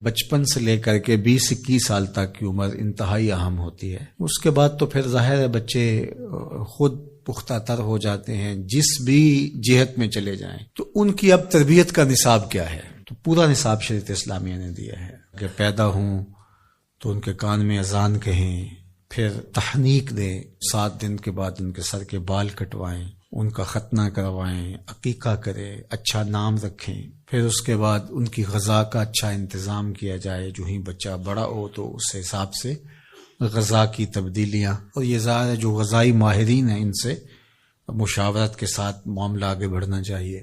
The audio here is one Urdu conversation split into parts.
بچپن سے لے کر کے 20-21 سال تک کی عمر انتہائی اہم ہوتی ہے. اس کے بعد تو پھر ظاہر ہے بچے خود پختہ تر ہو جاتے ہیں، جس بھی جہت میں چلے جائیں. تو ان کی اب تربیت کا نصاب کیا ہے؟ تو پورا نصاب شریعت اسلامیہ نے دیا ہے کہ پیدا ہوں تو ان کے کان میں اذان کہیں، پھر تحنیک دیں، 7 دن کے بعد ان کے سر کے بال کٹوائیں، ان کا ختنہ کروائیں، عقیقہ کریں، اچھا نام رکھیں. پھر اس کے بعد ان کی غذا کا اچھا انتظام کیا جائے. جو ہی بچہ بڑا ہو تو اس حساب سے غذا کی تبدیلیاں، اور یہ ظاہر ہے جو غذائی ماہرین ہیں ان سے مشاورت کے ساتھ معاملہ آگے بڑھنا چاہیے.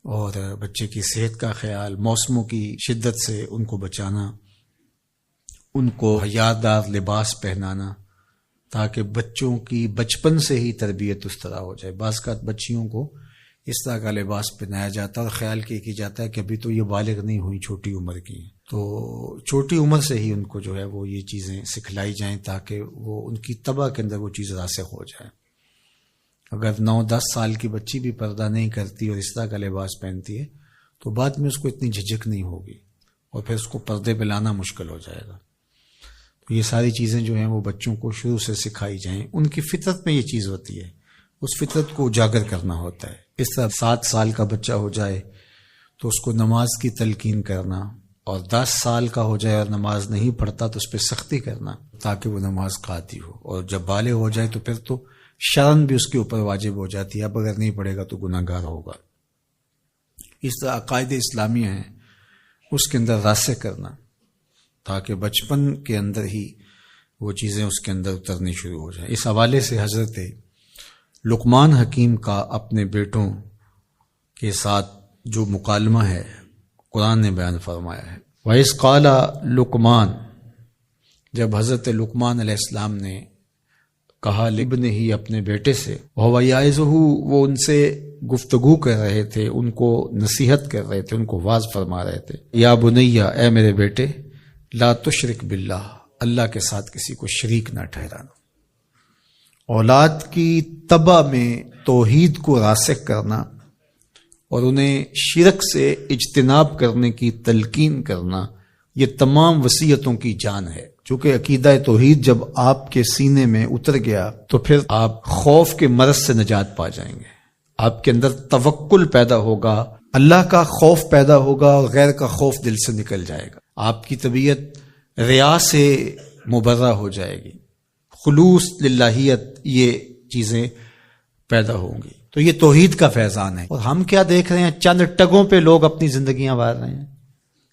اور بچے کی صحت کا خیال، موسموں کی شدت سے ان کو بچانا، ان کو حیادار لباس پہنانا، تاکہ بچوں کی بچپن سے ہی تربیت اس طرح ہو جائے. بعض کا بچیوں کو اس طرح کا لباس پہنایا جاتا ہے اور خیال کی جاتا ہے کہ ابھی تو یہ بالغ نہیں ہوئی، چھوٹی عمر کی ہیں، تو چھوٹی عمر سے ہی ان کو جو ہے وہ یہ چیزیں سکھلائی جائیں تاکہ وہ ان کی طبع کے اندر وہ چیز راسخ ہو جائے. اگر 9-10 سال کی بچی بھی پردہ نہیں کرتی اور اس طرح کا لباس پہنتی ہے تو بعد میں اس کو اتنی جھجک نہیں ہوگی اور پھر اس کو پردے پہ لانا مشکل ہو جائے گا. یہ ساری چیزیں جو ہیں وہ بچوں کو شروع سے سکھائی جائیں. ان کی فطرت میں یہ چیز ہوتی ہے، اس فطرت کو اجاگر کرنا ہوتا ہے. اس طرح 7 سال کا بچہ ہو جائے تو اس کو نماز کی تلقین کرنا، اور 10 سال کا ہو جائے اور نماز نہیں پڑھتا تو اس پہ سختی کرنا تاکہ وہ نماز قاطع ہو. اور جب بالغ ہو جائے تو پھر تو شرن بھی اس کے اوپر واجب ہو جاتی ہے، اب اگر نہیں پڑھے گا تو گناہ گار ہوگا. اس طرح عقائد اسلامیہ ہیں اس کے اندر راسخ کرنا تاکہ بچپن کے اندر ہی وہ چیزیں اس کے اندر اترنی شروع ہو جائیں. اس حوالے سے حضرت لقمان حکیم کا اپنے بیٹوں کے ساتھ جو مکالمہ ہے قرآن نے بیان فرمایا ہے. وَإِذْ قَالَ لقمان، جب حضرت لقمان علیہ السلام نے کہا لابن ہی اپنے بیٹے سے، وَهُوَ يَعِظُهُ، وہ ان سے گفتگو کر رہے تھے، ان کو نصیحت کر رہے تھے، ان کو واعظ فرما رہے تھے. یا بنیہ، اے میرے بیٹے، لا تشرک باللہ، اللہ کے ساتھ کسی کو شریک نہ ٹھہرانا. اولاد کی طبع میں توحید کو راسخ کرنا اور انہیں شرک سے اجتناب کرنے کی تلقین کرنا، یہ تمام وصیتوں کی جان ہے. چونکہ عقیدہ توحید جب آپ کے سینے میں اتر گیا تو پھر آپ خوف کے مرض سے نجات پا جائیں گے. آپ کے اندر توکل پیدا ہوگا، اللہ کا خوف پیدا ہوگا اور غیر کا خوف دل سے نکل جائے گا. آپ کی طبیعت ریا سے مبرہ ہو جائے گی، خلوص للہیت، یہ چیزیں پیدا ہوں گی. تو یہ توحید کا فیضان ہے. اور ہم کیا دیکھ رہے ہیں؟ چند ٹگوں پہ لوگ اپنی زندگیاں وار رہے ہیں.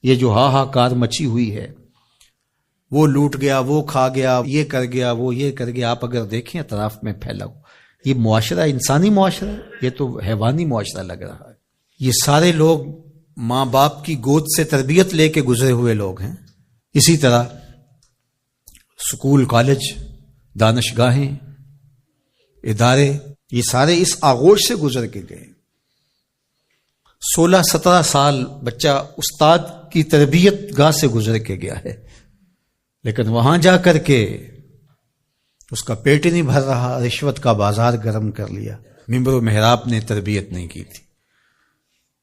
یہ جو ہاہاکار مچی ہوئی ہے، وہ لوٹ گیا، وہ کھا گیا، یہ کر گیا، وہ یہ کر گیا. آپ اگر دیکھیں اطراف میں پھیلا ہو، یہ معاشرہ انسانی معاشرہ ہے؟ یہ تو حیوانی معاشرہ لگ رہا ہے. یہ سارے لوگ ماں باپ کی گود سے تربیت لے کے گزرے ہوئے لوگ ہیں. اسی طرح سکول، کالج، دانشگاہیں، ادارے، یہ سارے اس آغوش سے گزر کے گئے. 16-17 سال بچہ استاد کی تربیت گاہ سے گزر کے گیا ہے، لیکن وہاں جا کر کے اس کا پیٹ ہی نہیں بھر رہا، رشوت کا بازار گرم کر لیا. ممبر و محراب نے تربیت نہیں کی تھی.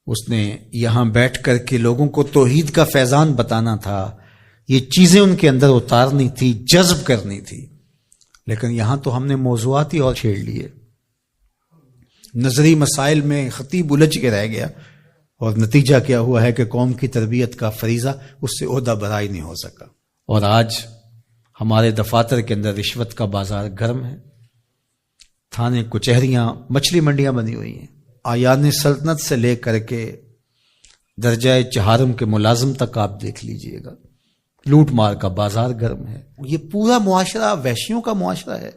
اس نے یہاں بیٹھ کر کے لوگوں کو توحید کا فیضان بتانا تھا، یہ چیزیں ان کے اندر اتارنی تھی، جذب کرنی تھی. لیکن یہاں تو ہم نے موضوعات ہی اور چھیڑ لیے. نظری مسائل میں خطیب الجھ کے رہ گیا، اور نتیجہ کیا ہوا ہے کہ قوم کی تربیت کا فریضہ اس سے عہدہ برائی نہیں ہو سکا. اور آج ہمارے دفاتر کے اندر رشوت کا بازار گرم ہے. تھانے، کچہریاں، مچھلی منڈیاں بنی ہوئی ہیں. آیان سلطنت سے لے کر کے درجہ چہارم کے ملازم تک آپ دیکھ لیجئے گا. لوٹ مار کا بازار گرم ہے. یہ پورا معاشرہ وحشیوں کا معاشرہ ہے.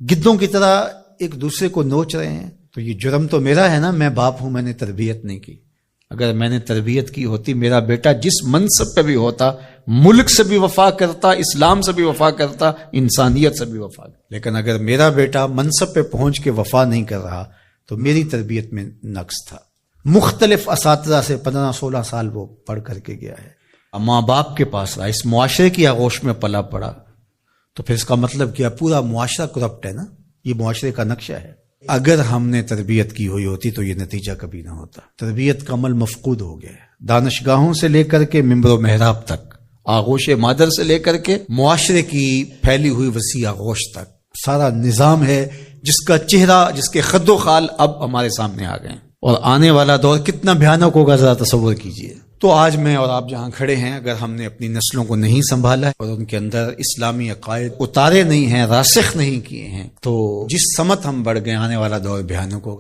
گدوں کی طرح ایک دوسرے کو نوچ رہے ہیں. تو یہ جرم تو میرا ہے نا، میں باپ ہوں، میں نے تربیت نہیں کی. اگر میں نے تربیت کی ہوتی، میرا بیٹا جس منصب پہ بھی ہوتا، ملک سے بھی وفا کرتا، اسلام سے بھی وفا کرتا، انسانیت سے بھی وفا کرتا. لیکن اگر میرا بیٹا منصب پہ پہنچ کے وفا نہیں کر رہا تو میری تربیت میں نقص تھا. مختلف اساتذہ سے 15-16 سال وہ پڑھ کر کے گیا ہے، ماں باپ کے پاس رہا، اس معاشرے کی آغوش میں پلا پڑا. تو پھر اس کا مطلب کیا؟ پورا معاشرہ کرپٹ ہے نا. یہ معاشرے کا نقشہ ہے. اگر ہم نے تربیت کی ہوئی ہوتی تو یہ نتیجہ کبھی نہ ہوتا. تربیت کا عمل مفقود ہو گیا ہے. دانشگاہوں سے لے کر کے منبر و محراب تک، آغوش مادر سے لے کر کے معاشرے کی پھیلی ہوئی وسیع آغوش تک، سارا نظام ہے جس کا چہرہ، جس کے خد و خال اب ہمارے سامنے آ گئے ہیں، اور آنے والا دور کتنا بھیانک ہوگا ذرا تصور کیجئے۔ تو آج میں اور آپ جہاں کھڑے ہیں، اگر ہم نے اپنی نسلوں کو نہیں سنبھالا ہے اور ان کے اندر اسلامی عقائد اتارے نہیں ہیں، راسخ نہیں کیے ہیں، تو جس سمت ہم بڑھ گئے، آنے والا دور بھیانک ہوگا۔